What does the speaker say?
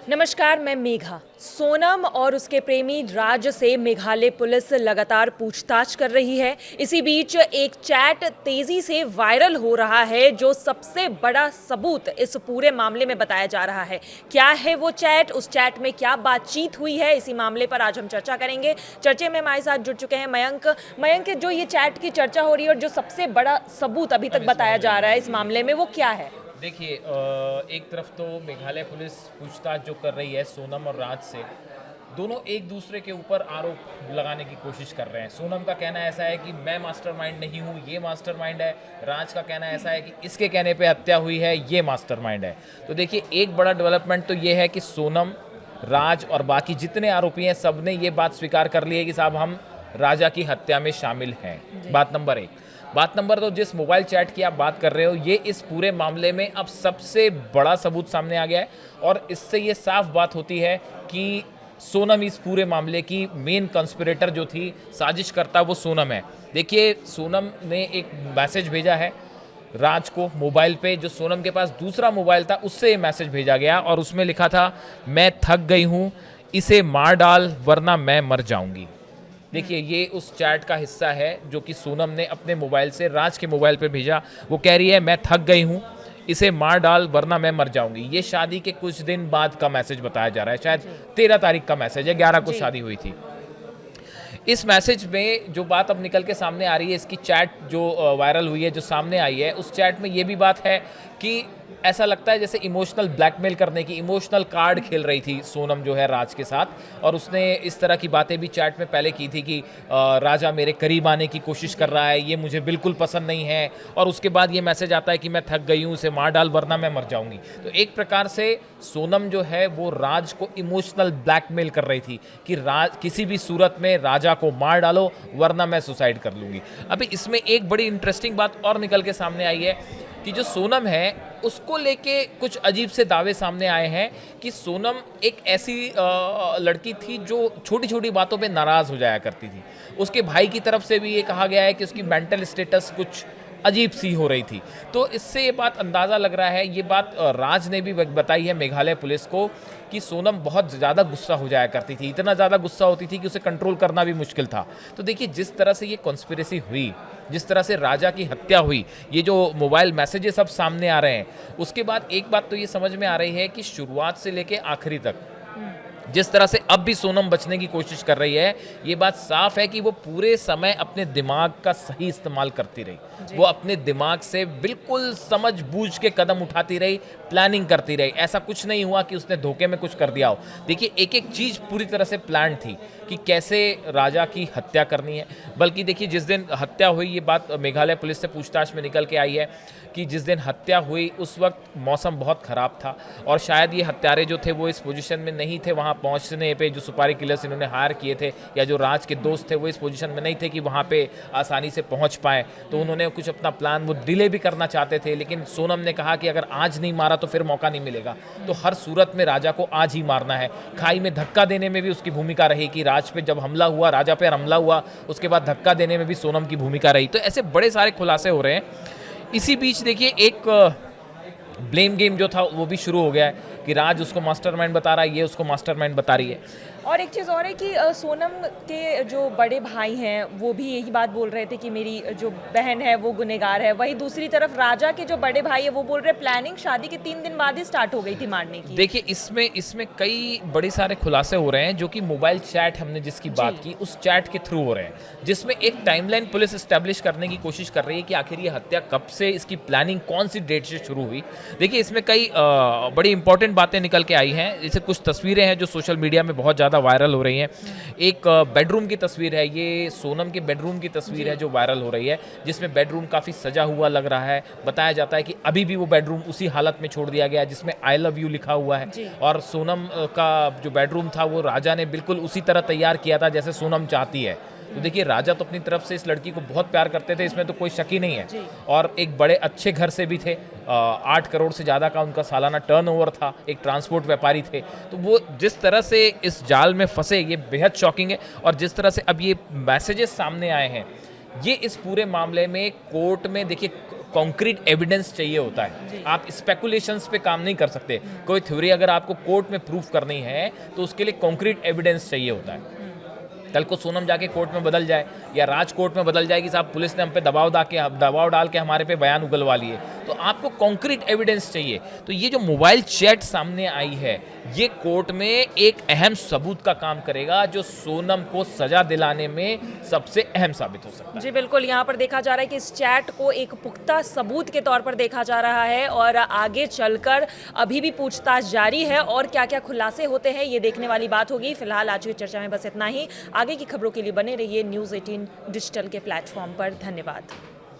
नमस्कार, मैं मेघा। सोनम और उसके प्रेमी राज से मेघालय पुलिस लगातार पूछताछ कर रही है। इसी बीच एक चैट तेजी से वायरल हो रहा है जो सबसे बड़ा सबूत इस पूरे मामले में बताया जा रहा है। क्या है वो चैट, उस चैट में क्या बातचीत हुई है, इसी मामले पर आज हम चर्चा करेंगे। चर्चे में हमारे साथ जुड़ चुके हैं मयंक, जो ये चैट की चर्चा हो रही है और जो सबसे बड़ा सबूत अभी तक बताया जा रहा है इस मामले में, वो क्या है? देखिए, एक तरफ तो मेघालय पुलिस पूछताछ जो कर रही है सोनम और राज से, दोनों एक दूसरे के ऊपर आरोप लगाने की कोशिश कर रहे हैं। सोनम का कहना ऐसा है कि मैं मास्टरमाइंड नहीं हूँ, ये मास्टरमाइंड है। राज का कहना ऐसा है कि इसके कहने पे हत्या हुई है, ये मास्टरमाइंड है। तो देखिए, एक बड़ा डेवलपमेंट तो ये है कि सोनम, राज और बाकी जितने आरोपी हैं, सब ने ये बात स्वीकार कर ली है कि साहब हम राजा की हत्या में शामिल हैं। बात नंबर एक। बात नंबर दो, जिस मोबाइल चैट की आप बात कर रहे हो, ये इस पूरे मामले में अब सबसे बड़ा सबूत सामने आ गया है। और इससे ये साफ बात होती है कि सोनम इस पूरे मामले की मेन कंस्पिरेटर जो थी, साजिश करता, वो सोनम है। देखिए, सोनम ने एक मैसेज भेजा है राज को मोबाइल पे, जो सोनम के पास दूसरा मोबाइल था उससे ये मैसेज भेजा गया और उसमें लिखा था, मैं थक गई हूँ, इसे मार डाल वरना मैं मर जाऊंगी। देखिए, ये उस चैट का हिस्सा है जो कि सोनम ने अपने मोबाइल से राज के मोबाइल पे भेजा। वो कह रही है, मैं थक गई हूँ, इसे मार डाल वरना मैं मर जाऊंगी। ये शादी के कुछ दिन बाद का मैसेज बताया जा रहा है, शायद 13 तारीख का मैसेज है, 11 को शादी हुई थी। इस मैसेज में जो बात अब निकल के सामने आ रही है, इसकी चैट जो वायरल हुई है, जो सामने आई है, उस चैट में ये भी बात है कि ऐसा लगता है जैसे इमोशनल ब्लैकमेल करने की, इमोशनल कार्ड खेल रही थी सोनम जो है राज के साथ। और उसने इस तरह की बातें भी चैट में पहले की थी कि राजा मेरे करीब आने की कोशिश कर रहा है, ये मुझे बिल्कुल पसंद नहीं है। और उसके बाद ये मैसेज आता है कि मैं थक गई हूँ, उसे मार डाल वरना मैं मर जाऊंगी। तो एक प्रकार से सोनम जो है वो राज को इमोशनल ब्लैकमेल कर रही थी कि राज किसी भी सूरत में राजा को मार डालो वरना मैं सुसाइड कर लूँगी। अभी इसमें एक बड़ी इंटरेस्टिंग बात और निकल के सामने आई है कि जो सोनम है उसको लेके कुछ अजीब से दावे सामने आए हैं कि सोनम एक ऐसी लड़की थी जो छोटी छोटी बातों पे नाराज़ हो जाया करती थी। उसके भाई की तरफ से भी ये कहा गया है कि उसकी मेंटल स्टेटस कुछ अजीब सी हो रही थी। तो इससे ये बात अंदाज़ा लग रहा है, ये बात राज ने भी बताई है मेघालय पुलिस को, कि सोनम बहुत ज़्यादा गुस्सा हो जाया करती थी, इतना ज़्यादा गुस्सा होती थी कि उसे कंट्रोल करना भी मुश्किल था। तो देखिए, जिस तरह से ये कॉन्स्पिरेसी हुई, जिस तरह से राजा की हत्या हुई, ये जो मोबाइल मैसेजेस सब सामने आ रहे हैं, उसके बाद एक बात तो ये समझ में आ रही है कि शुरुआत से लेके आखिरी तक जिस तरह से अब भी सोनम बचने की कोशिश कर रही है, ये बात साफ है कि वो पूरे समय अपने दिमाग का सही इस्तेमाल करती रही। वो अपने दिमाग से बिल्कुल समझ बूझ के कदम उठाती रही, प्लानिंग करती रही। ऐसा कुछ नहीं हुआ कि उसने धोखे में कुछ कर दिया हो। देखिए, एक एक चीज़ पूरी तरह से प्लान थी कि कैसे राजा की हत्या करनी है। बल्कि देखिए, जिस दिन हत्या हुई, ये बात मेघालय पुलिस से पूछताछ में निकल के आई है कि जिस दिन हत्या हुई उस वक्त मौसम बहुत ख़राब था और शायद ये हत्यारे जो थे वो इस पोजीशन में नहीं थे वहाँ पहुँचने पे। जो सुपारी किलर्स इन्होंने हायर किए थे या जो राज के दोस्त थे, वो इस पोजीशन में नहीं थे कि वहाँ पे आसानी से पहुँच पाएँ। तो उन्होंने कुछ अपना प्लान वो डिले भी करना चाहते थे, लेकिन सोनम ने कहा कि अगर आज नहीं मारा तो फिर मौका नहीं मिलेगा, तो हर सूरत में राजा को आज ही मारना है। खाई में धक्का देने में भी उसकी भूमिका रही कि राज पे जब हमला हुआ, राजा पे हमला हुआ, उसके बाद धक्का देने में भी सोनम की भूमिका रही। तो ऐसे बड़े सारे खुलासे हो रहे हैं। इसी बीच देखिए, एक ब्लेम गेम जो था वो भी शुरू हो गया है कि राज उसको मास्टरमाइंड बता रहा है, ये उसको मास्टरमाइंड बता रही है। और एक चीज़ और है कि सोनम के जो बड़े भाई हैं वो भी यही बात बोल रहे थे कि मेरी जो बहन है वो गुनहगार है। वहीं दूसरी तरफ राजा के जो बड़े भाई है वो बोल रहे प्लानिंग शादी के 3 दिन बाद ही स्टार्ट हो गई थी मारने की। देखिए, इसमें कई बड़े सारे खुलासे हो रहे हैं जो कि मोबाइल चैट हमने जिसकी बात की, उस चैट के थ्रू हो रहे हैं, जिसमें एक टाइमलाइन पुलिस एस्टेब्लिश करने की कोशिश कर रही है कि आखिर ये हत्या कब से, इसकी प्लानिंग कौन सी डेट से शुरू हुई। देखिए, इसमें कई बड़ी इंपॉर्टेंट बातें निकल के आई हैं। जैसे कुछ तस्वीरें हैं जो सोशल मीडिया में बहुत ज़्यादा वायरल हो रही हैं। एक बेडरूम की तस्वीर है, ये सोनम के बेडरूम की तस्वीर है जो वायरल हो रही है, जिसमें बेडरूम काफ़ी सजा हुआ लग रहा है। बताया जाता है कि अभी भी वो बेडरूम उसी हालत में छोड़ दिया गया है जिसमें आई लव यू लिखा हुआ है। और सोनम का जो बेडरूम था वो राजा ने बिल्कुल उसी तरह तैयार किया था जैसे सोनम चाहती है। तो देखिए, राजा तो अपनी तरफ से इस लड़की को बहुत प्यार करते थे, इसमें तो कोई शक ही नहीं है। और एक बड़े अच्छे घर से भी थे, 8 करोड़ से ज़्यादा का उनका सालाना टर्नओवर था, एक ट्रांसपोर्ट व्यापारी थे। तो वो जिस तरह से इस जाल में फंसे, ये बेहद शॉकिंग है। और जिस तरह से अब ये मैसेजेस सामने आए हैं, ये इस पूरे मामले में कोर्ट में देखिए कॉन्क्रीट एविडेंस चाहिए होता है। आप स्पेकुलेशंस पे काम नहीं कर सकते। कोई थ्योरी अगर आपको कोर्ट में प्रूफ करनी है तो उसके लिए कॉन्क्रीट एविडेंस चाहिए होता है। कल को सोनम जाके कोर्ट में बदल जाए या राज कोर्ट में बदल जाए कि साहब पुलिस ने हम पे दबाव डाल के हमारे पे बयान उगलवा लिए, तो आपको कॉन्क्रीट एविडेंस चाहिए। तो ये जो मोबाइल चैट सामने आई है, ये कोर्ट में एक अहम सबूत का काम करेगा जो सोनम को सजा दिलाने में सबसे अहम साबित हो सकता है। जी बिल्कुल, यहाँ पर देखा जा रहा है कि इस चैट को एक पुख्ता सबूत के तौर पर देखा जा रहा है और आगे चलकर अभी भी पूछताछ जारी है और क्या क्या खुलासे होते हैं ये देखने वाली बात होगी। फिलहाल आज की चर्चा में बस इतना ही। आगे की खबरों के लिए बने रहिए न्यूज़ 18 डिजिटल के प्लेटफॉर्म पर। धन्यवाद।